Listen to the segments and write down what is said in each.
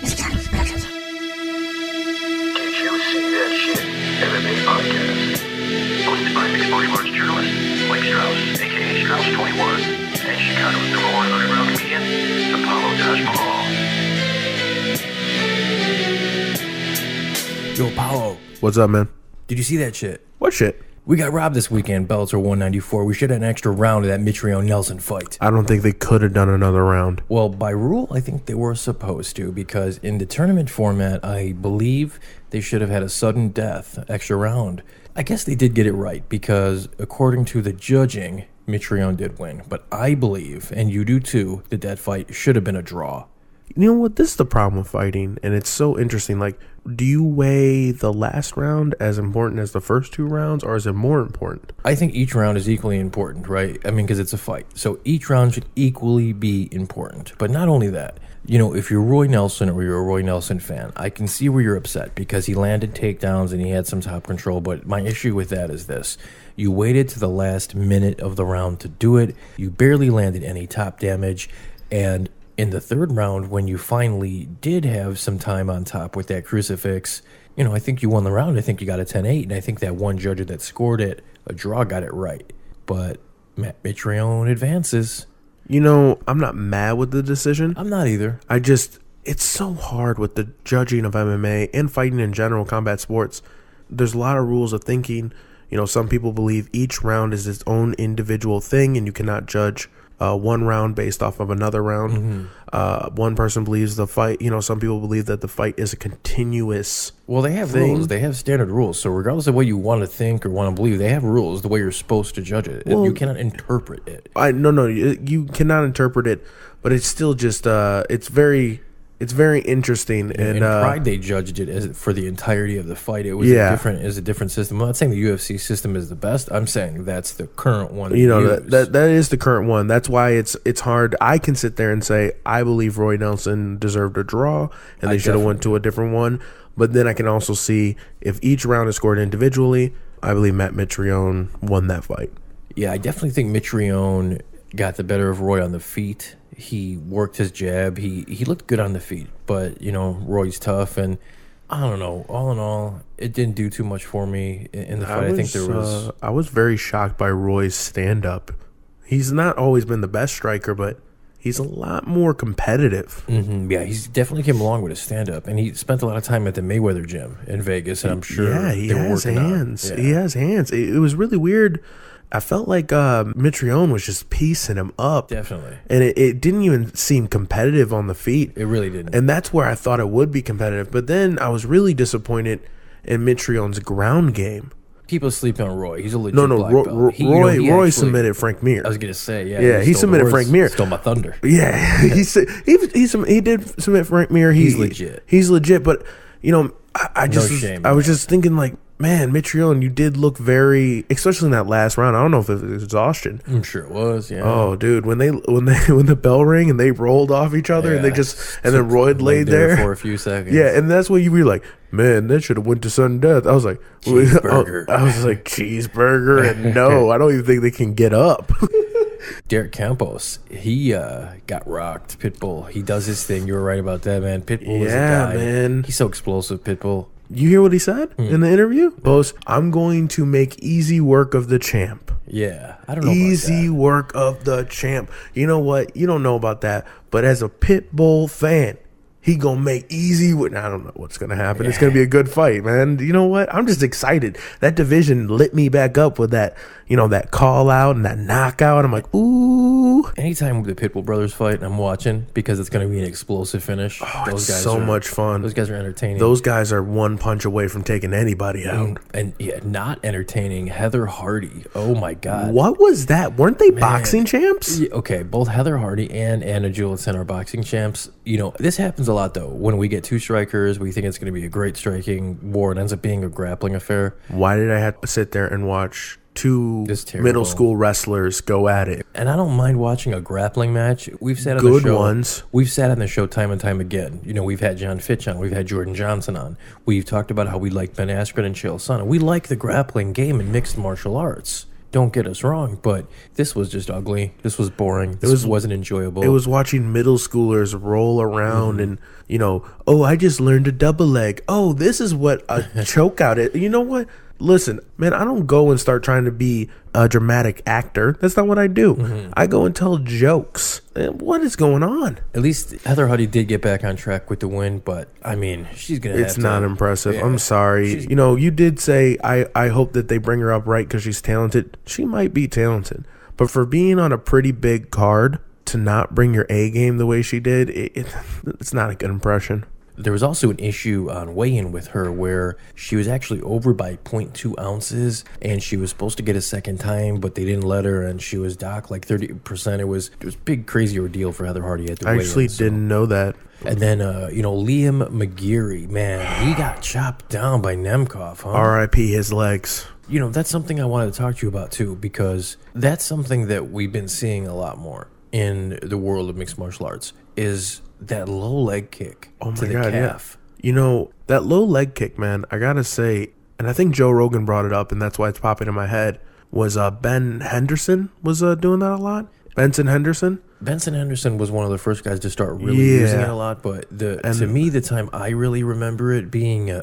Did you see that shit? MMA podcast. Hosted by mixed martial arts journalist Mike Strauss, aka Strauss21, and Chicago's number one underground comedian, Apollo Taj Mahal. Yo, Apollo, What's up, man? did you see that shit? What shit? We got robbed this weekend, Bellator 194. We should have an extra round of that Mitrione-Nelson fight. I don't think they could have done another round. Well, by rule, I think they were supposed to, because in the tournament format, I believe they should have had a sudden death extra round. I guess they did get it right, because according to the judging, Mitrione did win. But I believe, and you do too, that fight should have been a draw. You know what? This is the problem with fighting, and it's so interesting. Like, do you weigh the last round as important as the first two rounds, or is it more important? I think each round is equally important, right? I mean, because it's a fight. So each round should equally be important. But not only that, you know, if you're Roy Nelson or you're a Roy Nelson fan, I can see where you're upset because he landed takedowns and he had some top control. But my issue with that is this. You waited to the last minute of the round to do it. You barely landed any top damage. And in the third round, when you finally did have some time on top with that crucifix, you know, I think you won the round. I think you got a 10-8, and I think that one judge that scored it, a draw, got it right. But Matt Mitrione advances. You know, I'm not mad with the decision. I'm not either. It's so hard with the judging of MMA and fighting in general, combat sports. There's a lot of rules of thinking. You know, some people believe each round is its own individual thing, and you cannot judge one round based off of another round. One person believes the fight, you know, some people believe that the fight is a continuous Well, they have thing. rules. They have standard rules. So regardless of what you want to think or want to believe, they have rules the way you're supposed to judge it. Well, you cannot interpret it. No, you cannot interpret it, but it's still just it's very interesting. In And Pride, they judged it as for the entirety of the fight. It was Yeah. a different system. I'm not saying the UFC system is the best. I'm saying that's the current one. you know, used. that is the current one. That's why it's hard. I can sit there and say I believe Roy Nelson deserved a draw and they should have went to a different one. But then I can also see if each round is scored individually, I believe Matt Mitrione won that fight. Yeah, I definitely think Mitrione got the better of Roy on the feet. He worked his jab. He looked good on the feet, but you know, Roy's tough, and I don't know. All in all, it didn't do too much for me in the fight. I think there was. I was very shocked by Roy's stand up. He's not always been the best striker, but he's a lot more competitive. Yeah, he's definitely came along with his stand up, and he spent a lot of time at the Mayweather gym in Vegas, and I'm sure he they were has working hands. out. Yeah. He has hands. It was really weird. I felt like Mitrione was just piecing him up. Definitely. And it didn't even seem competitive on the feet. It really didn't. And that's where I thought it would be competitive. But then I was really disappointed in Mitrione's ground game. People sleep on Roy. He's a legit No, black belt. Roy submitted Frank Mir. I was gonna say, Yeah, he submitted Frank Mir. Stole my thunder. Yeah, he did submit Frank Mir. He's legit. He's legit. But you know, I shame, was just thinking like, man, Mitrione, you did look very, especially in that last round. I don't know if it was exhaustion. I'm sure it was. Yeah. Oh, dude, when the bell rang and they rolled off each other and then Roy laid there for a few seconds. Yeah, and that's when you were like, man, that should have went to sudden death. I was like, Cheeseburger. I was like, cheeseburger, and no, I don't even think they can get up. Derek Campos, he got rocked. Pitbull, he does his thing. You were right about that, man. Pitbull is a guy. Man. He's so explosive, Pitbull. You hear what he said in the interview? Post, I'm going to make easy work of the champ. Yeah, I don't know Easy about that. work of the champ. You know what? You don't know about that, but as a Pitbull fan, he gonna make easy with. I don't know what's gonna happen. Yeah. It's gonna be a good fight, man. You know what? I'm just excited. That division lit me back up with that, you know, that call out and that knockout. I'm like, ooh. Anytime the Pitbull brothers fight, I'm watching because it's gonna be an explosive finish. Oh, those guys so much fun. Those guys are entertaining. Those guys are one punch away from taking anybody out. And yeah, not entertaining. Heather Hardy. Oh my God. What was that? Weren't they boxing champs? Yeah, okay, both Heather Hardy and Anna Jewelson are boxing champs. You know, this happens a lot though. When we get two strikers, we think it's going to be a great striking war. It ends up being a grappling affair. Why did I have to sit there and watch two middle school wrestlers go at it? And I don't mind watching a grappling match. We've sat on Good the show. ones. We've sat on the show time and time again. You know, we've had John Fitch on. We've had Jordan Johnson on. We've talked about how we like Ben Askren and Chael Sonnen. We like the grappling game in mixed martial arts. Don't get us wrong, but this was just ugly. This was boring. This wasn't enjoyable. It was watching middle schoolers roll around and, oh, I just learned a double leg. Oh, this is what a choke out is. You know what? Listen, man, I don't go and start trying to be a dramatic actor. That's not what I do. I go and tell jokes. Man, what is going on? At least Heather Huddy did get back on track with the win, but I mean, she's gonna. It's not impressive. Yeah. I'm sorry. You did say I hope that they bring her up right because she's talented. She might be talented, but for being on a pretty big card to not bring your A game the way she did, it's not a good impression. There was also an issue on weigh-in with her where she was actually over by 0.2 ounces, and she was supposed to get a second time, but they didn't let her, and she was docked like 30%. It was a big, crazy ordeal for Heather Hardy at the weigh-in. I actually didn't know that. And then, Liam McGeary, man, he got chopped down by Nemkov, huh? R.I.P. his legs. That's something I wanted to talk to you about, too, because that's something that we've been seeing a lot more in the world of mixed martial arts, is that low leg kick to the calf. Yeah. That low leg kick, man, I gotta say, and I think Joe Rogan brought it up, and that's why it's popping in my head, was Ben Henderson was doing that a lot. Benson Henderson was one of the first guys to start really using it a lot, but to me, the time I really remember it being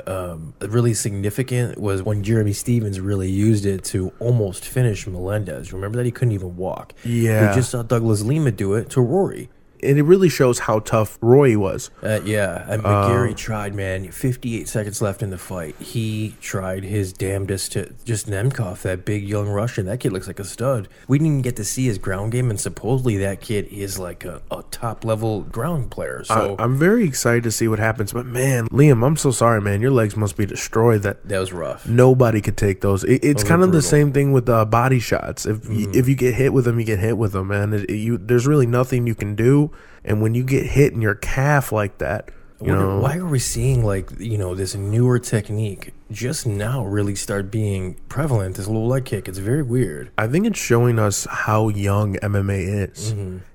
really significant was when Jeremy Stevens really used it to almost finish Melendez. Remember that? He couldn't even walk. Yeah. We just saw Douglas Lima do it to Rory. And it really shows how tough Roy was. And McGeary tried, man. 58 seconds left in the fight. He tried his damnedest to just Nemkov, that big young Russian. That kid looks like a stud. We didn't even get to see his ground game, and supposedly that kid is like a top-level ground player. So I'm very excited to see what happens. But, man, Liam, I'm so sorry, man. Your legs must be destroyed. That was rough. Nobody could take those. It's kind of the same thing with body shots. If you get hit with them, you get hit with them, man. There's really nothing you can do. And when you get hit in your calf like that, why are we seeing this newer technique just now really start being prevalent, this low leg kick? It's very weird. I think it's showing us how young MMA is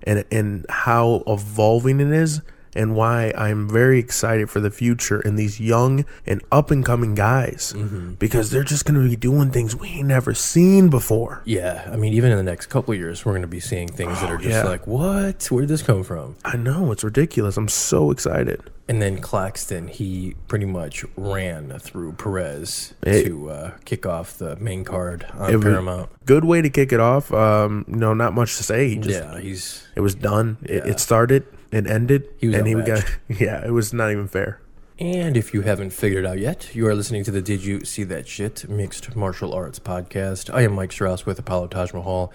and how evolving it is, and why I'm very excited for the future in these young and up-and-coming guys, because they're just going to be doing things we ain't never seen before. Yeah, I mean, even in the next couple of years, we're going to be seeing things that are just like, what? Where did this come from? I know, it's ridiculous. I'm so excited. And then Claxton, he pretty much ran through Perez to kick off the main card on Paramount. Good way to kick it off. Not much to say. It was done. Yeah. It started. It ended. It was not even fair. And if you haven't figured it out yet, you are listening to the Did You See That Shit Mixed Martial Arts Podcast. I am Mike Strauss with Apollo Taj Mahal.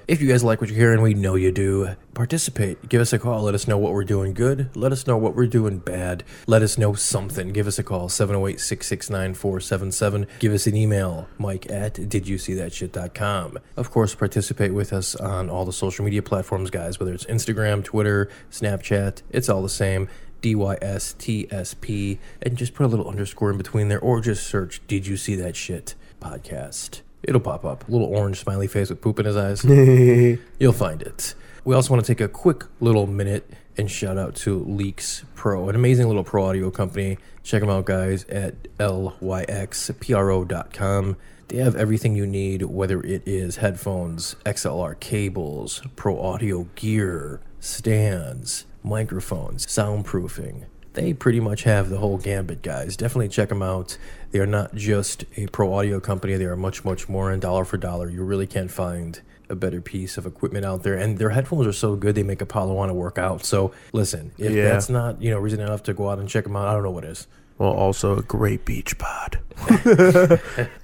If you guys like what you're hearing, we know you do. Participate. Give us a call. Let us know what we're doing good. Let us know what we're doing bad. Let us know something. Give us a call, 708-669-477. Give us an email, mike@didyousee.shit.com. Of course, participate with us on all the social media platforms, guys, whether it's Instagram, Twitter, Snapchat. It's all the same. DYSTSP, and just put a little underscore in between there, or just search Did You See That Shit Podcast. It'll pop up. A little orange smiley face with poop in his eyes. You'll find it. We also want to take a quick little minute and shout out to Leaks Pro, an amazing little pro audio company. Check them out, guys, at lyxpro.com. They have everything you need, whether it is headphones, XLR cables, pro audio gear, stands, microphones, soundproofing. They pretty much have the whole gambit, guys. Definitely check them out. They are not just a pro audio company. They are much, much more, and dollar for dollar, you really can't find a better piece of equipment out there. And their headphones are so good, they make Apollo want to work out. So listen, if that's not reason enough to go out and check them out, I don't know what is. Well, also a great beach pod.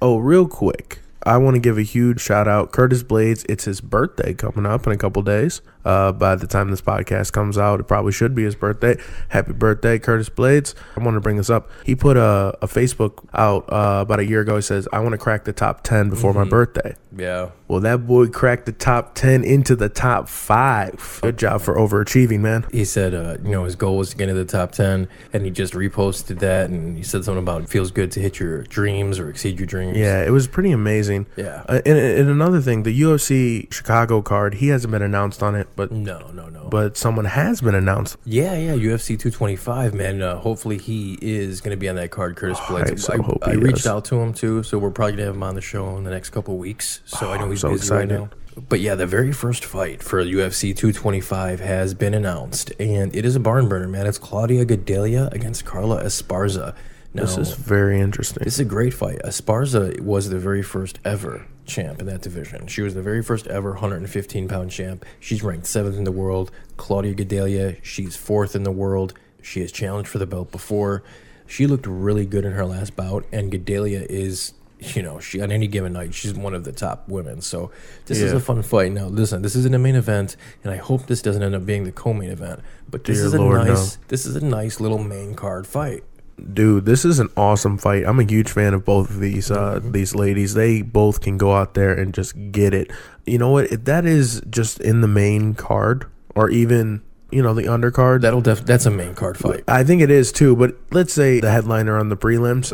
Oh, real quick, I want to give a huge shout out. Curtis Blades, it's his birthday coming up in a couple days. By the time this podcast comes out, it probably should be his birthday. Happy birthday, Curtis Blades. I want to bring this up. He put a Facebook out about a year ago. He says, I want to crack the top 10 before my birthday. Yeah. Well, that boy cracked the top 10 into the top 5. Good job for overachieving, man. He said, his goal was to get into the top 10, and he just reposted that, and he said something about it feels good to hit your dreams or exceed your dreams. Yeah, it was pretty amazing. Yeah. And another thing, the UFC Chicago card, he hasn't been announced on it. but No. But someone has been announced. Yeah, UFC 225, man. Hopefully he is going to be on that card, Curtis Blades. I reached out to him, too, so we're probably going to have him on the show in the next couple of weeks. So I know he's so busy excited right now. But yeah, the very first fight for UFC 225 has been announced, and it is a barn burner, man. It's Claudia Gadelha against Carla Esparza. Now, this is very interesting. This is a great fight. Esparza was the very first ever champ in that division. She was the very first ever 115-pound champ. She's ranked 7th in the world. Claudia Gadelha, she's 4th in the world. She has challenged for the belt before. She looked really good in her last bout, and Gadelha is, she on any given night, she's one of the top women. So this is a fun fight. Now, listen, this isn't a main event, and I hope this doesn't end up being the co-main event. But this is a nice little main card fight. Dude, this is an awesome fight. I'm a huge fan of both of these ladies. They both can go out there and just get it. You know what? If that is just in the main card, or even the undercard, that's a main card fight. I think it is too. But let's say the headliner on the prelims,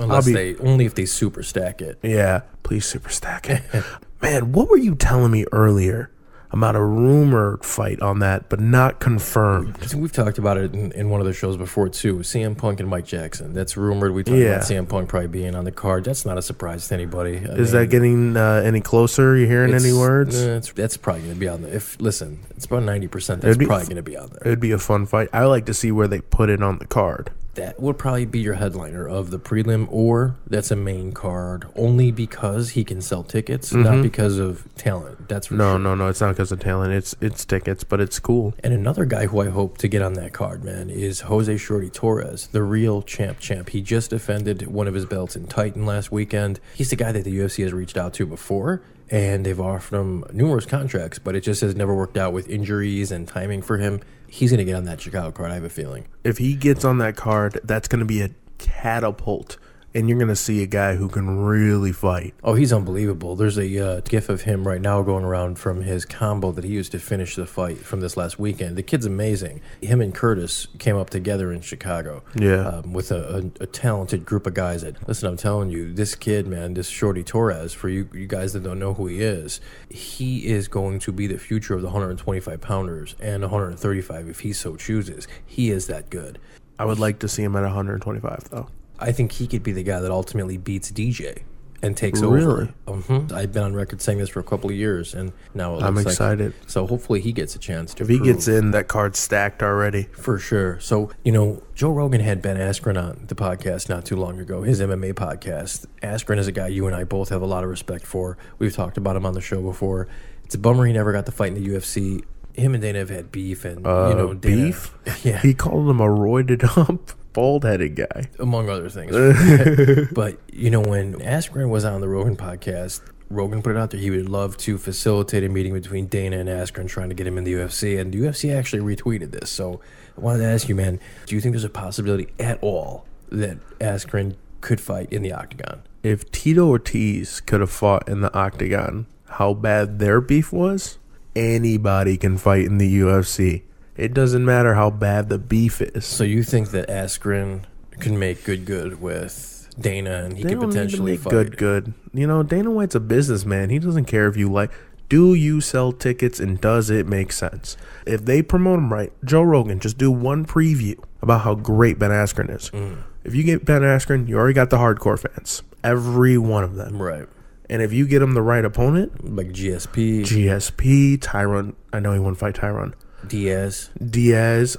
only if they super stack it. Yeah, please super stack it. Man, what were you telling me earlier about a rumored fight on that, but not confirmed? We've talked about it in one of the shows before, too. CM Punk and Mike Jackson. That's rumored. We talked about CM Punk probably being on the card. That's not a surprise to anybody. Is that getting any closer? You hearing any words? That's probably going to be on there. Listen, it's about 90%. That's probably going to be on there. It'd be a fun fight. I like to see where they put it on the card. That would probably be your headliner of the prelim, or that's a main card only because he can sell tickets, not because of talent. That's for sure. No, it's not because of talent. It's tickets, but it's cool. And another guy who I hope to get on that card, man, is Jose Shorty Torres, the real champ. He just defended one of his belts in Titan last weekend. He's the guy that the UFC has reached out to before, and they've offered him numerous contracts, but it just has never worked out with injuries and timing for him. He's going to get on that Chicago card, I have a feeling. If he gets on that card, that's going to be a catapult, and you're going to see a guy who can really fight. Oh, he's unbelievable. There's a gif of him right now going around from his combo that he used to finish the fight from this last weekend. The kid's amazing. Him and Curtis came up together in Chicago with a talented group of guys. Listen, I'm telling you, this kid, man, this Shorty Torres, for you guys that don't know who he is going to be the future of the 125-pounders and 135 if he so chooses. He is that good. I would like to see him at 125, though. I think he could be the guy that ultimately beats DJ and takes over. Really? I've been on record saying this for a couple of years, and now I'm excited. So hopefully he gets a chance to If he gets in, that card's stacked already. For sure. So, Joe Rogan had Ben Askren on the podcast not too long ago, his MMA podcast. Askren is a guy you and I both have a lot of respect for. We've talked about him on the show before. It's a bummer he never got to fight in the UFC. Him and Dana have had beef, and Dana, beef. Yeah, he called him a roided up, bald-headed guy, among other things. But when Askren was on the Rogan podcast, Rogan put it out there he would love to facilitate a meeting between Dana and Askren, trying to get him in the UFC, and the UFC actually retweeted this. So I wanted to ask you, man, do you think there's a possibility at all that Askren could fight in the octagon? If Tito Ortiz could have fought in the octagon, how bad their beef was, anybody can fight in the UFC. It doesn't matter how bad the beef is. So you think that Askren can make good with Dana, and he can potentially fight? Good. Dana White's a businessman. He doesn't care if you like. Do you sell tickets, and does it make sense? If they promote him right, Joe Rogan, just do one preview about how great Ben Askren is. If you get Ben Askren, you already got the hardcore fans. Every one of them. Right. And if you get him the right opponent, like GSP, Tyron, I know he won't fight Tyron. Diaz,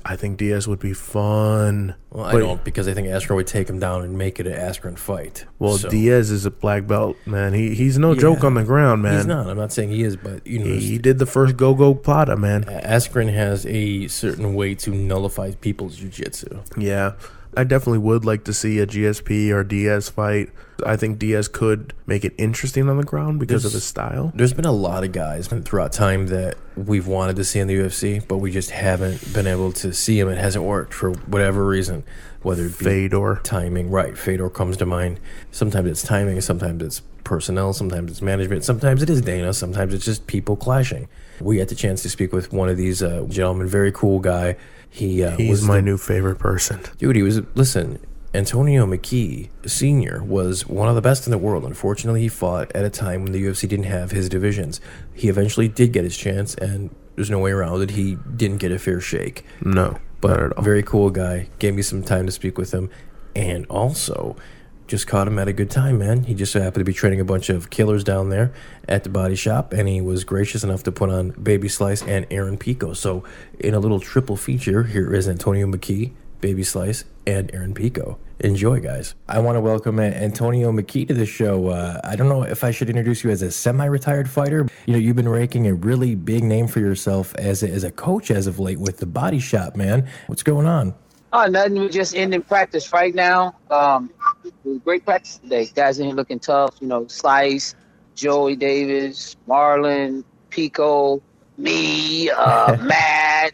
I think Diaz would be fun. Well, I don't, because I think Askren would take him down and make it an Askren fight. Well, so. Diaz is a black belt, man. He's no joke on the ground, man. He's not. I'm not saying he is, but he did the first go plata, man. Askren has a certain way to nullify people's jiu-jitsu. Yeah. I definitely would like to see a GSP or Diaz fight. I think Diaz could make it interesting on the ground because of his style. There's been a lot of guys throughout time that we've wanted to see in the UFC, but we just haven't been able to see him. It hasn't worked for whatever reason, whether it be Fedor. Timing. Right, Fedor comes to mind. Sometimes it's timing, sometimes it's personnel, sometimes it's management, sometimes it is Dana, sometimes it's just people clashing. We had the chance to speak with one of these gentlemen, very cool guy. He's my new favorite person. Dude, Antonio McKee Sr. was one of the best in the world. Unfortunately, he fought at a time when the UFC didn't have his divisions. He eventually did get his chance, and There's no way around it. He didn't get a fair shake. No, But not at all. very cool guy. Gave me some time to speak with him. And also, just caught him at a good time, man. He just happened to be training a bunch of killers down there at the body shop, and he was gracious enough to put on Baby Slice and Aaron Pico. So in a little triple feature, here is Antonio McKee, Baby Slice, and Aaron Pico. Enjoy, guys. I want to welcome Antonio McKee to the show. I don't know if I should introduce you as a semi-retired fighter. You know, you've been raking a really big name for yourself as a coach as of late with the body shop, man. What's going on? Oh, nothing. We're just ending practice right now. Great practice today. Guys in here looking tough. You know, Slice, Joey Davis, Marlon, Pico, me, Matt.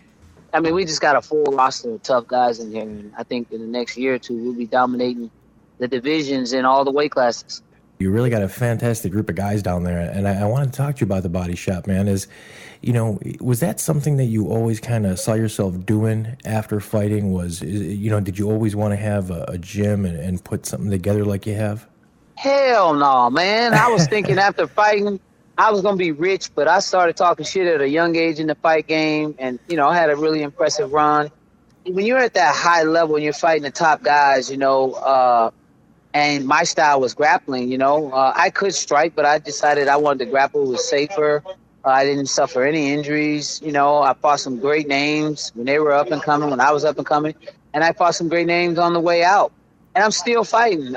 I mean, we just got a full roster of tough guys in here. And I think in the next year or two, we'll be dominating the divisions in all the weight classes. You really got a fantastic group of guys down there, and I wanted to talk to you about the body shop, man. Was that something that you always kind of saw yourself doing after fighting? Did you always want to have a gym and put something together like you have? Hell no, man. I was thinking after fighting, I was going to be rich, but I started talking shit at a young age in the fight game, and, I had a really impressive run. When you're at that high level and you're fighting the top guys, and my style was grappling, I could strike, but I decided I wanted to grapple. It was safer. I didn't suffer any injuries. I fought some great names when they were up and coming, when I was up and coming, and I fought some great names on the way out. And I'm still fighting.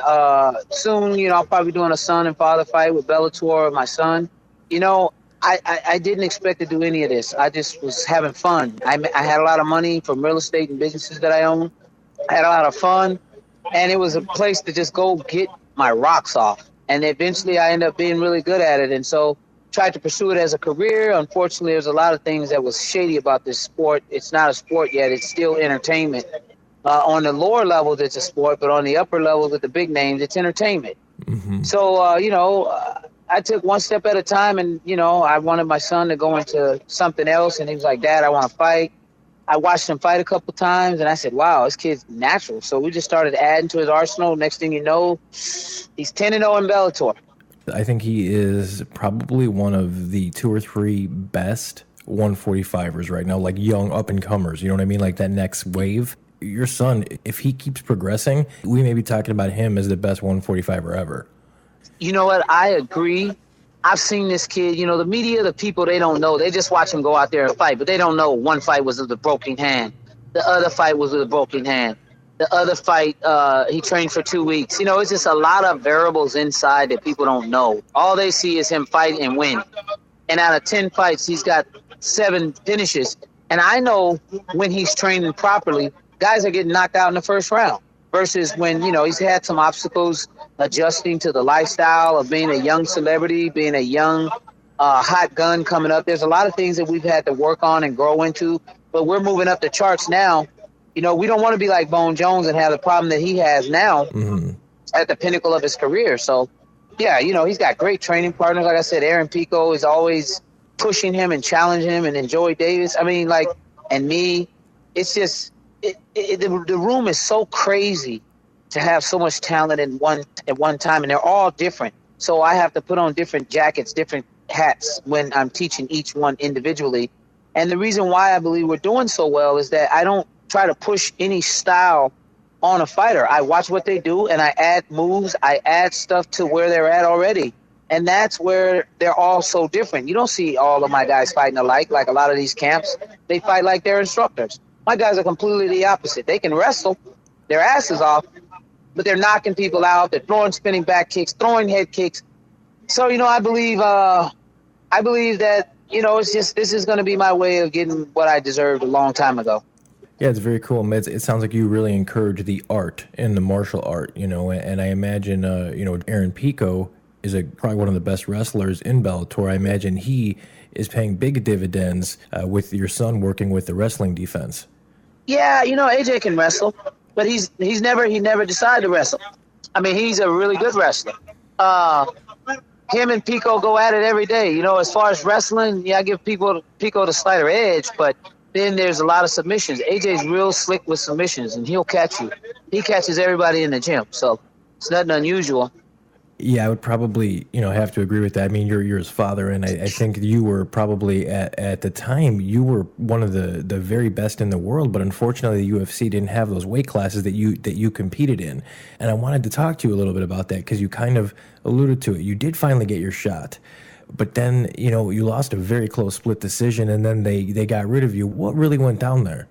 Soon, I'll probably be doing a son and father fight with Bellator, my son. I didn't expect to do any of this. I just was having fun. I had a lot of money from real estate and businesses that I own. I had a lot of fun. And it was a place to just go get my rocks off. And eventually I ended up being really good at it. And so tried to pursue it as a career. Unfortunately, there's a lot of things that was shady about this sport. It's not a sport yet. It's still entertainment. On the lower levels, it's a sport. But on the upper levels with the big names, it's entertainment. Mm-hmm. So, I took one step at a time. And, I wanted my son to go into something else. And he was like, Dad, I want to fight. I watched him fight a couple times, and I said, wow, this kid's natural. So we just started adding to his arsenal. Next thing you know, he's 10-0 in Bellator. I think he is probably one of the 2 or 3 best 145ers right now, like young up-and-comers. You know what I mean? Like that next wave. Your son, if he keeps progressing, we may be talking about him as the best 145er ever. You know what? I agree. I've seen this kid, the media, the people, they don't know. They just watch him go out there and fight, but they don't know one fight was with a broken hand. The other fight was with a broken hand. The other fight, he trained for 2 weeks. It's just a lot of variables inside that people don't know. All they see is him fight and win. And out of 10 fights, he's got 7 finishes. And I know when he's training properly, guys are getting knocked out in the first round versus when, he's had some obstacles adjusting to the lifestyle of being a young celebrity, being a young hot gun coming up. There's a lot of things that we've had to work on and grow into, but we're moving up the charts now. We don't want to be like Bone Jones and have the problem that he has now at the pinnacle of his career. So, yeah, he's got great training partners. Like I said, Aaron Pico is always pushing him and challenging him, and then Joey Davis. I mean, and me. It's just the room is so crazy to have so much talent at one time, and they're all different. So I have to put on different jackets, different hats when I'm teaching each one individually. And the reason why I believe we're doing so well is that I don't try to push any style on a fighter. I watch what they do, and I add moves. I add stuff to where they're at already. And that's where they're all so different. You don't see all of my guys fighting alike, like a lot of these camps. They fight like their instructors. My guys are completely the opposite. They can wrestle their asses off, but they're knocking people out. They're throwing spinning back kicks, throwing head kicks. So, I believe that, it's just, this is going to be my way of getting what I deserved a long time ago. Yeah, it's very cool. It sounds like you really encourage the art and the martial art, and I imagine, Aaron Pico is probably one of the best wrestlers in Bellator. I imagine he is paying big dividends with your son working with the wrestling defense. Yeah, AJ can wrestle. But he never decided to wrestle. I mean, he's a really good wrestler. Him and Pico go at it every day. As far as wrestling, I give Pico the slighter edge, but then there's a lot of submissions. AJ's real slick with submissions, and he'll catch you. He catches everybody in the gym, so it's nothing unusual. Yeah, I would probably, have to agree with that. I mean, you're his father, and I think you were probably at the time you were one of the very best in the world. But unfortunately, the UFC didn't have those weight classes that you competed in. And I wanted to talk to you a little bit about that because you kind of alluded to it. You did finally get your shot, but then you lost a very close split decision, and then they got rid of you. What really went down there?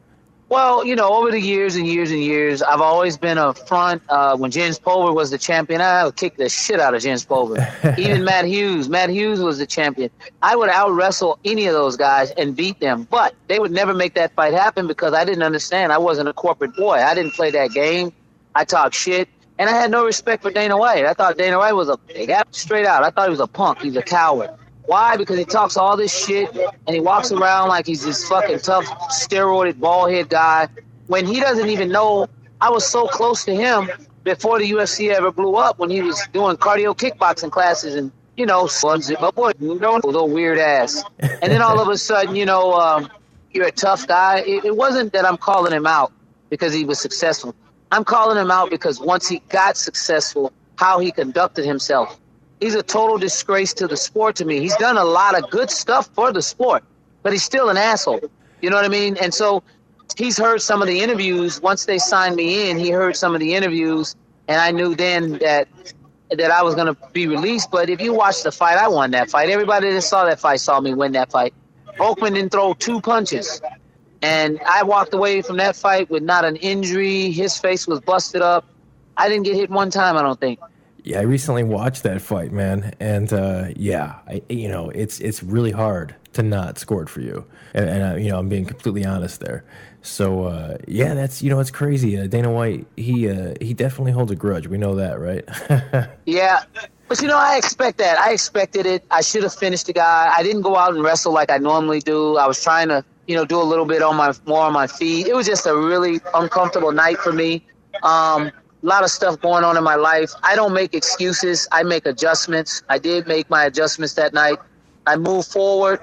Well, over the years and years and years, I've always been a front. When Jens Pulver was the champion, I would kick the shit out of Jens Pulver. Even Matt Hughes. Matt Hughes was the champion. I would out-wrestle any of those guys and beat them. But they would never make that fight happen because I didn't understand. I wasn't a corporate boy. I didn't play that game. I talked shit. And I had no respect for Dana White. I thought Dana White was straight out. I thought he was a punk. He's a coward. Why? Because he talks all this shit and he walks around like he's this fucking tough, steroided, bald-head guy when he doesn't even know. I was so close to him before the UFC ever blew up when he was doing cardio kickboxing classes and, my boy, little weird ass. And then all of a sudden, you're a tough guy. It wasn't that I'm calling him out because he was successful. I'm calling him out because once he got successful, how he conducted himself. He's a total disgrace to the sport to me. He's done a lot of good stuff for the sport, but he's still an asshole. You know what I mean? And so he's heard some of the interviews. Once they signed me in, he heard some of the interviews, and I knew then that I was going to be released. But if you watch the fight, I won that fight. Everybody that saw that fight saw me win that fight. Volkman didn't throw 2 punches. And I walked away from that fight with not an injury. His face was busted up. I didn't get hit one time, I don't think. Yeah, I recently watched that fight, man, and it's really hard to not score it for you, and I'm being completely honest there. So that's it's crazy. Dana White, he definitely holds a grudge. We know that, right? Yeah, but I expect that. I expected it. I should have finished the guy. I didn't go out and wrestle like I normally do. I was trying to do a little bit more on my feet. It was just a really uncomfortable night for me. A lot of stuff going on in my life. I don't make excuses. I make adjustments. I did make my adjustments that night. I move forward.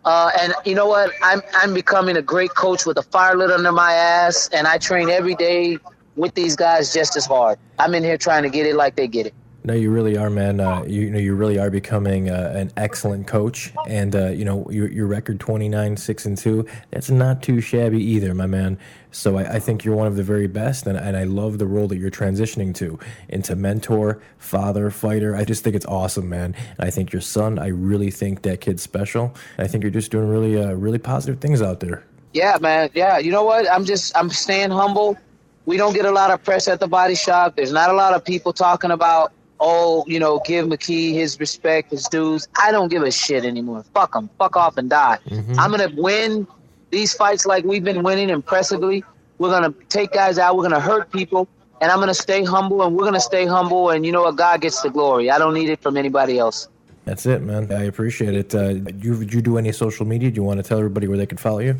And you know what? I'm becoming a great coach with a fire lit under my ass, and I train every day with these guys just as hard. I'm in here trying to get it like they get it. No, you really are, man. You really are becoming an excellent coach, and your record 29-6-2. That's not too shabby either, my man. So I think you're one of the very best, and I love the role that you're transitioning to into mentor, father, fighter. I just think it's awesome, man. And I think your son. I really think that kid's special. And I think you're just doing really positive things out there. Yeah, man. Yeah, you know what? I'm staying humble. We don't get a lot of press at the Body Shop. There's not a lot of people talking about, give McKee his respect, his dues. I don't give a shit anymore. Fuck him. Fuck off and die. Mm-hmm. I'm going to win these fights like we've been winning impressively. We're going to take guys out. We're going to hurt people. And I'm going to stay humble, and we're going to stay humble. And you know what? God gets the glory. I don't need it from anybody else. That's it, man. I appreciate it. Do you do any social media? Do you want to tell everybody where they can follow you?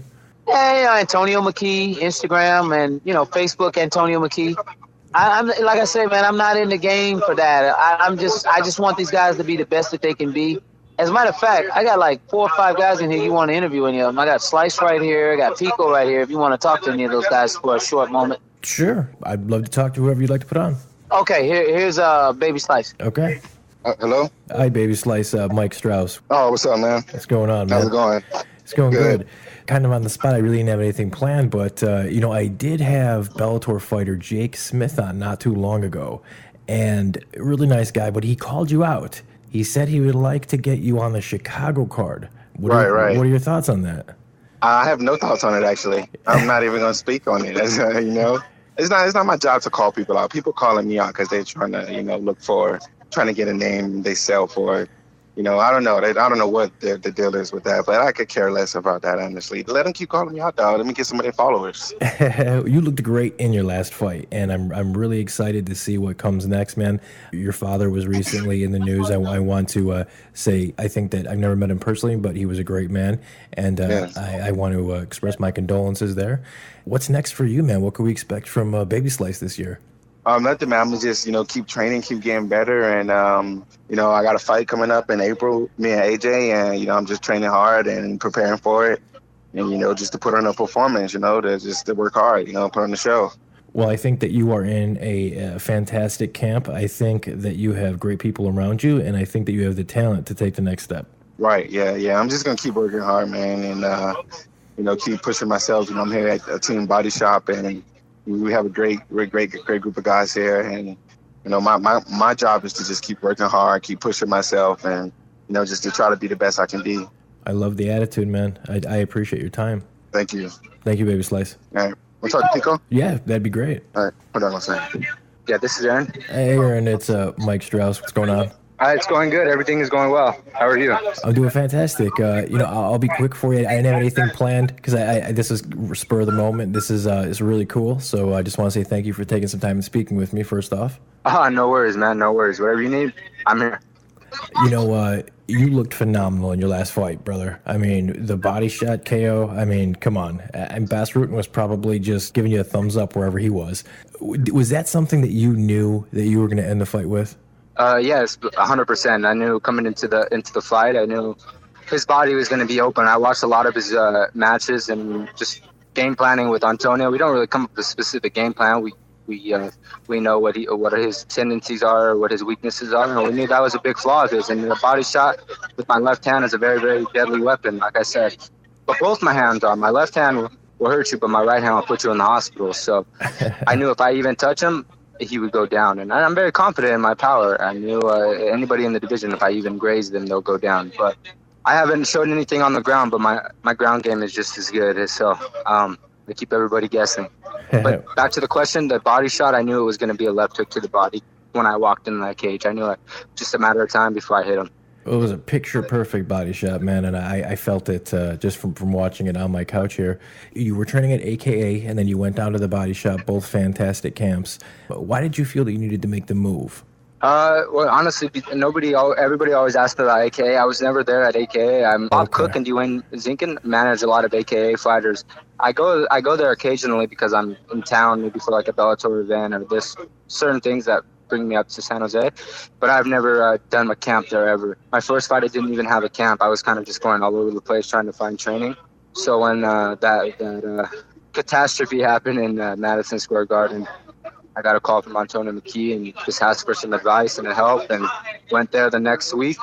Hey, Antonio McKee, Instagram, and, Facebook, Antonio McKee. I'm like I say, man, I'm not in the game for that. I just want these guys to be the best that they can be. As a matter of fact, I got like 4 or 5 guys in here you want to interview any of them. I got Slice right here. I got Pico right here if you want to talk to any of those guys for a short moment. Sure. I'd love to talk to whoever you'd like to put on. Okay, here's Baby Slice. Okay. Hello? Hi, Baby Slice. Mike Strauss. Oh, what's up, man? What's going on, man? How's it going? It's going good. Kind of on the spot. I really didn't have anything planned, but, I did have Bellator fighter Jake Smith on not too long ago, and a really nice guy, but he called you out. He said he would like to get you on the Chicago card. Right. What are your thoughts on that? I have no thoughts on it, actually. I'm not even going to speak on it. It's not my job to call people out. People calling me out because they're trying to, trying to get a name they sell for. I don't know. I don't know what the deal is with that, but I could care less about that, honestly. Let them keep calling me out, dog. Let me get some of their followers. You looked great in your last fight, and I'm really excited to see what comes next, man. Your father was recently in the news. I want to say I think that I've never met him personally, but he was a great man, and yes. I want to express my condolences there. What's next for you, man? What can we expect from Baby Slice this year? Nothing, man. I'm gonna just, keep training, keep getting better. And, I got a fight coming up in April, me and AJ, and, I'm just training hard and preparing for it. And, just to put on a performance, to work hard, put on the show. Well, I think that you are in a fantastic camp. I think that you have great people around you, and I think that you have the talent to take the next step. Right. Yeah. I'm just gonna keep working hard, man, and keep pushing myself. I'm here at a team body shop, and we have a great group of guys here. And my job is to just keep working hard, keep pushing myself, and just to try to be the best I can be. I love the attitude, man. I appreciate your time. Thank you. Thank you, Baby Slice. All right. We'll talk to Pico. Yeah, that'd be great. All right. Hold on one second. Yeah, this is Aaron. Hey, Aaron, it's Mike Strauss. What's going on? It's going good. Everything is going well. How are you? I'm doing fantastic. I'll be quick for you. I didn't have anything planned because this is spur of the moment. This is really cool. So I just want to say thank you for taking some time and speaking with me. First off. No worries, man. No worries. Whatever you need, I'm here. You looked phenomenal in your last fight, brother. I mean, the body shot KO. I mean, come on. And Bas Rutten was probably just giving you a thumbs up wherever he was. Was that something that you knew that you were going to end the fight with? Yes, 100%. I knew coming into the fight, I knew his body was going to be open. I watched a lot of his matches and just game planning with Antonio. We don't really come up with a specific game plan. We know what his tendencies are, what his weaknesses are, and we knew that was a big flaw of his. And the body shot with my left hand is a very, very deadly weapon, like I said. But both my hands are. My left hand will hurt you, but my right hand will put you in the hospital. So I knew if I even touch him, he would go down. And I'm very confident in my power. I knew anybody in the division, if I even graze them, they'll go down. But I haven't showed anything on the ground, but my ground game is just as good. So I keep everybody guessing. But back to the question, the body shot, I knew it was going to be a left hook to the body when I walked into that cage. I knew it just a matter of time before I hit him. It was a picture-perfect body shot, man, and I felt it just from watching it on my couch here. You were training at AKA, and then you went down to the body shop, both fantastic camps. Why did you feel that you needed to make the move? Well, honestly, everybody always asked about AKA. I was never there at AKA. Bob Cook and Dwayne Zinkin manage a lot of AKA fighters. I go there occasionally because I'm in town, maybe for like a Bellator event or this certain things that bring me up to San Jose. But I've never done a camp there ever. My first fight, I didn't even have a camp. I was kind of just going all over the place trying to find training. So when that catastrophe happened in Madison Square Garden, I got a call from Antonio McKee and just asked for some advice and help, and went there the next week.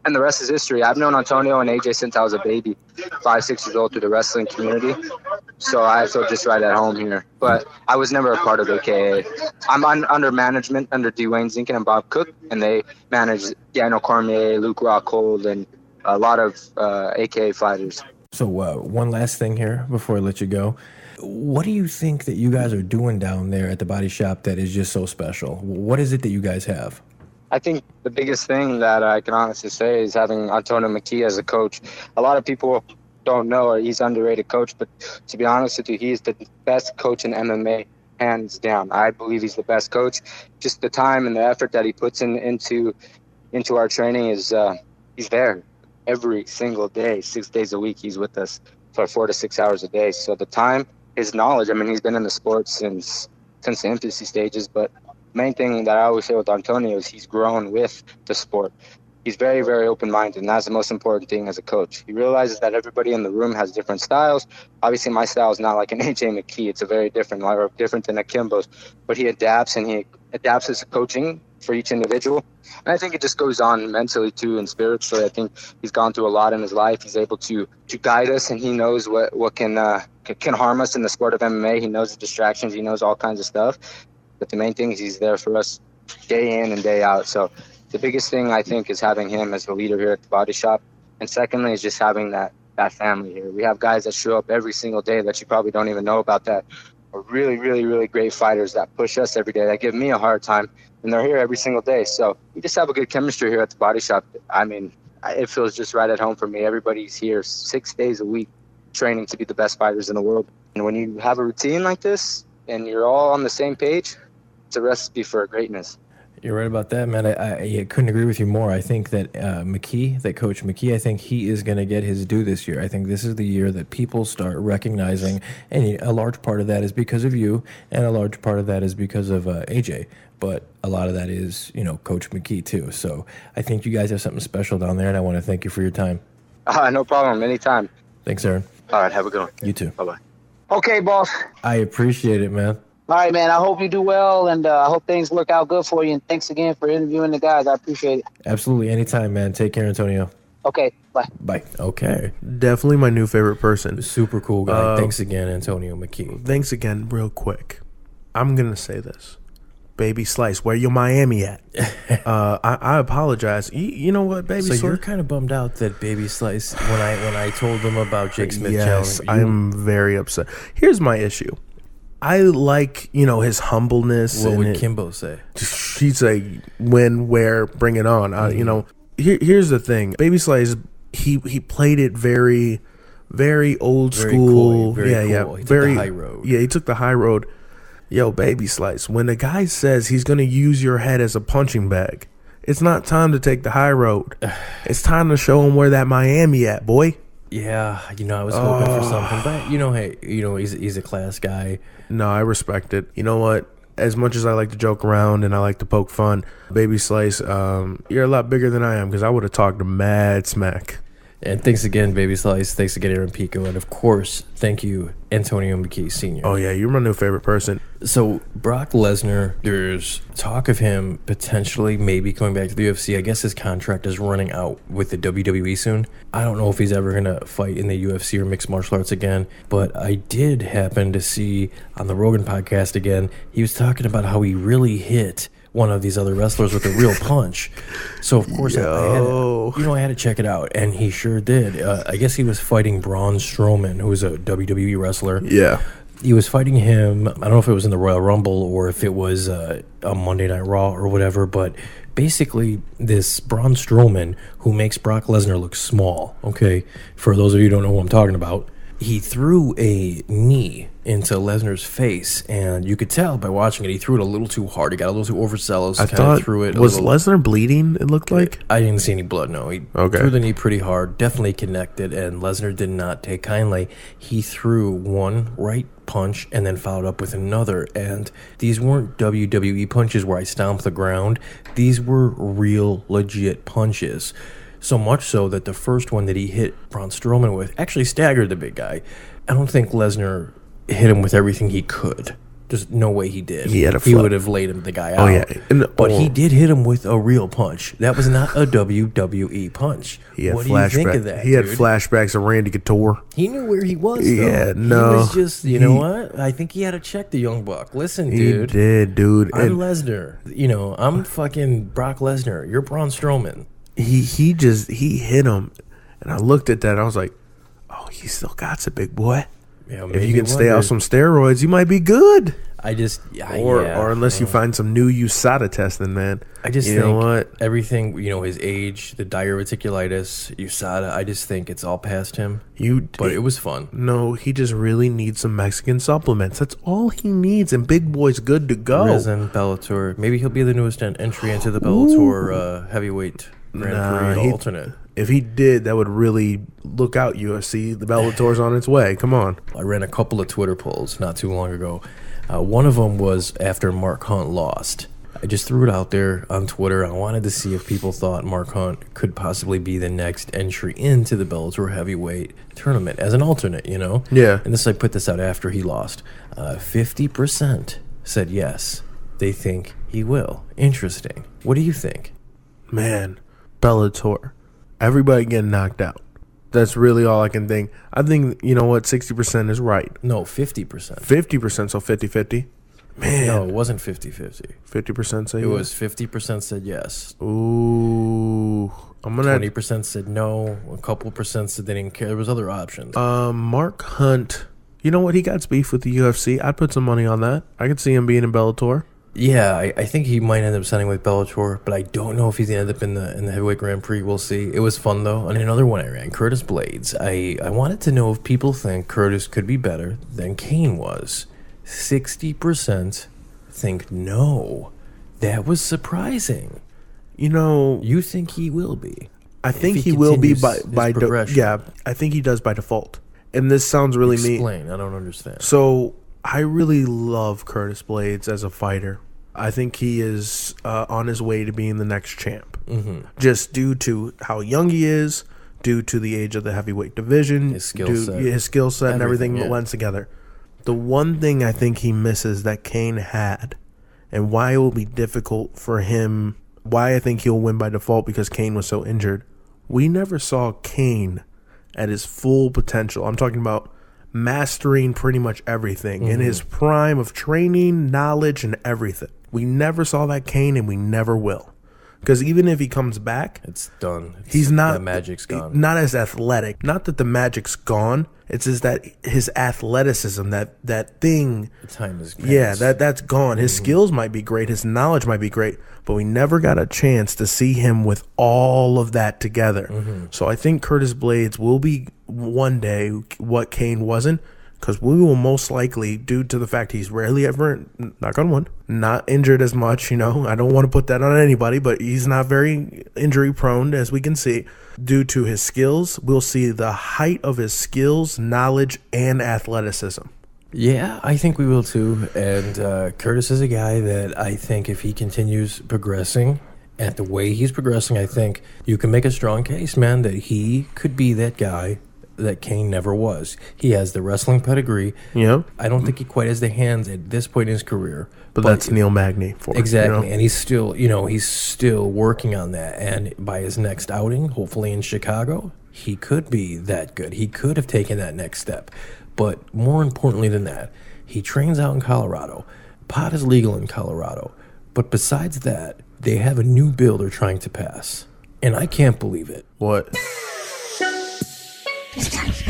And the rest is history. I've known Antonio and AJ since I was a baby, 5-6 years old, through the wrestling community. So I feel just right at home here. But I was never a part of AKA. I'm under management under Dwayne Zinkin and Bob Cook, and they manage Daniel Cormier, Luke Rockhold, and a lot of AKA fighters. So one last thing here before I let you go. What do you think that you guys are doing down there at the body shop that is just so special? What is it that you guys have? I think the biggest thing that I can honestly say is having Antonio McKee as a coach. A lot of people don't know, or he's an underrated coach, but to be honest with you, he's the best coach in MMA, hands down. I believe he's the best coach. Just the time and the effort that he puts into our training is he's there every single day, 6 days a week. He's with us for 4 to 6 hours a day. So the time, his knowledge, I mean, he's been in the sport since the infancy stages, but main thing that I always say with Antonio is he's grown with the sport. He's very, very open-minded, and that's the most important thing as a coach. He realizes that everybody in the room has different styles. Obviously, my style is not like an AJ McKee. It's a very different, or different than a Kimbo's, but he adapts his coaching for each individual. And I think it just goes on mentally too and spiritually. I think he's gone through a lot in his life. He's able to guide us, and he knows what can harm us in the sport of MMA. He knows the distractions. He knows all kinds of stuff. But the main thing is he's there for us day in and day out. So the biggest thing I think is having him as the leader here at the body shop. And secondly is just having that family here. We have guys that show up every single day that you probably don't even know about that are really, really, really great fighters that push us every day, that give me a hard time, and they're here every single day. So we just have a good chemistry here at the body shop. I mean, it feels just right at home for me. Everybody's here 6 days a week training to be the best fighters in the world. And when you have a routine like this and you're all on the same page, it's a recipe for greatness. You're right about that, man. I couldn't agree with you more. I think that Coach McKee, I think he is going to get his due this year. I think this is the year that people start recognizing, and a large part of that is because of you, and a large part of that is because of AJ. But a lot of that is, Coach McKee too. So I think you guys have something special down there, and I want to thank you for your time. No problem. Anytime. Thanks, Aaron. All right. Have a good one. You too. Bye-bye. Okay, boss. I appreciate it, man. All right, man. I hope you do well, and I hope things work out good for you. And thanks again for interviewing the guys. I appreciate it. Absolutely. Anytime, man. Take care, Antonio. Okay, bye. Bye. Okay. Definitely my new favorite person. Super cool guy. Thanks again, Antonio McKee. Thanks again, real quick. I'm going to say this. Baby Slice, where your Miami at? I apologize. You know what, Baby Slice? So you're kind of bummed out that Baby Slice, when I told them about Jake Smith Yes, challenge. I'm very upset. Here's my issue. I like, his humbleness. What and would Kimbo say? She'd say, when, where, bring it on. Here's the thing. Baby Slice, he played it very, very old school. Coy, very cool. He took the high road. Yeah, he took the high road. Yo, Baby Slice, when the guy says he's going to use your head as a punching bag, it's not time to take the high road. It's time to show him where that Miami at, boy. Yeah, I was hoping for something, but hey, he's a class guy. No, I respect it. You know what? As much as I like to joke around and I like to poke fun, Baby Slice, you're a lot bigger than I am because I would have talked mad smack. And thanks again, Baby Slice. Thanks again, Aaron Pico. And of course, thank you, Antonio McKee Sr. Oh, yeah, you're my new favorite person. So, Brock Lesnar, there's talk of him potentially maybe coming back to the UFC. I guess his contract is running out with the WWE soon. I don't know if he's ever going to fight in the UFC or mixed martial arts again, but I did happen to see on the Rogan podcast again, he was talking about how he really hit one of these other wrestlers with a real punch. So of course I had to check it out, and he sure did. I guess he was fighting Braun Strowman, who was a WWE wrestler. Yeah. He was fighting him. I don't know if it was in the Royal Rumble or if it was a Monday Night Raw or whatever, but basically this Braun Strowman, who makes Brock Lesnar look small, okay, for those of you who don't know who I'm talking about, he threw a knee into Lesnar's face, and you could tell by watching it, he threw it a little too hard. He got a little too overzealous. I thought, was Lesnar bleeding, it looked like? I didn't see any blood, no. He threw the knee pretty hard, definitely connected, and Lesnar did not take kindly. He threw one right punch and then followed up with another, and these weren't WWE punches where I stomped the ground. These were real, legit punches. So much so that the first one that he hit Braun Strowman with actually staggered the big guy. I don't think Lesnar hit him with everything he could. There's no way he did. He would have laid the guy out. Oh, yeah. But he did hit him with a real punch. That was not a WWE punch. What do you think of that, He had flashbacks of Randy Couture. He knew where he was, though. Yeah, no. He was just, know what? I think he had to check the young buck. Listen, dude. He did, dude. I'm Lesnar. I'm fucking Brock Lesnar. You're Braun Strowman. He hit him, and I looked at that, and I was like, oh, he still got it, big boy. Yeah, if you can stay off some steroids, you might be good. Or unless you find some new USADA testing, man. I just think everything, his age, the diverticulitis, USADA, I just think it's all past him. But it was fun. No, he just really needs some Mexican supplements. That's all he needs, and Big Boy's good to go. Risen, Bellator. Maybe he'll be the newest entry into the Bellator heavyweight Grand Prix alternate. If he did, that would really look out, UFC. The Bellator's on its way. Come on. I ran a couple of Twitter polls not too long ago. One of them was after Mark Hunt lost. I just threw it out there on Twitter. I wanted to see if people thought Mark Hunt could possibly be the next entry into the Bellator heavyweight tournament as an alternate, Yeah. And I put this out after he lost. 50% said yes. They think he will. Interesting. What do you think? Man, Bellator. Everybody getting knocked out. That's really all I can think. I think, 60% is right. No, 50%. 50%, so 50-50. Man. No, it wasn't 50-50. 50% say it was 50% said yes. Ooh. 20% said no. A couple percent said they didn't care. There was other options. Mark Hunt. You know what? He got beef with the UFC. I'd put some money on that. I could see him being in Bellator. Yeah, I think he might end up signing with Bellator, but I don't know if he's going to end up in the heavyweight Grand Prix. We'll see. It was fun, though. And another one I ran, Curtis Blades. I wanted to know if people think Curtis could be better than Kane was. 60% think no. That was surprising. You think he will be? I think he will be by yeah. I think he does by default. And this sounds really mean. Explain. I don't understand. So I really love Curtis Blades as a fighter. I think he is on his way to being the next champ. Mm-hmm. Just due to how young he is, due to the age of the heavyweight division, his skill set, and everything that blends together. The one thing I think he misses that Kane had, and why it will be difficult for him, why I think he'll win by default because Kane was so injured, we never saw Kane at his full potential. I'm talking about mastering pretty much everything in his prime of training, knowledge, and everything. We never saw that Kane, and we never will. Because even if he comes back, it's done. He's not. That magic's gone. Not as athletic. Not that the magic's gone. It's just that his athleticism, that thing. The time is past. Yeah, that's gone. His skills might be great. His knowledge might be great. But we never got a chance to see him with all of that together. So I think Curtis Blades will be one day what Kane wasn't. Because we will most likely, due to the fact he's rarely ever, knock on wood, not injured as much, I don't want to put that on anybody, but he's not very injury prone, as we can see. Due to his skills, we'll see the height of his skills, knowledge, and athleticism. Yeah, I think we will too. And Curtis is a guy that I think if he continues progressing at the way he's progressing, I think you can make a strong case, man, that he could be that guy that Kane never was. He has the wrestling pedigree. Yeah. I don't think he quite has the hands at this point in his career. But that's Neil Magny for it, exactly. And he's still, he's still working on that. And by his next outing, hopefully in Chicago, he could be that good. He could have taken that next step. But more importantly than that, he trains out in Colorado. Pot is legal in Colorado. But besides that, they have a new bill they're trying to pass. And I can't believe it. What? It's time for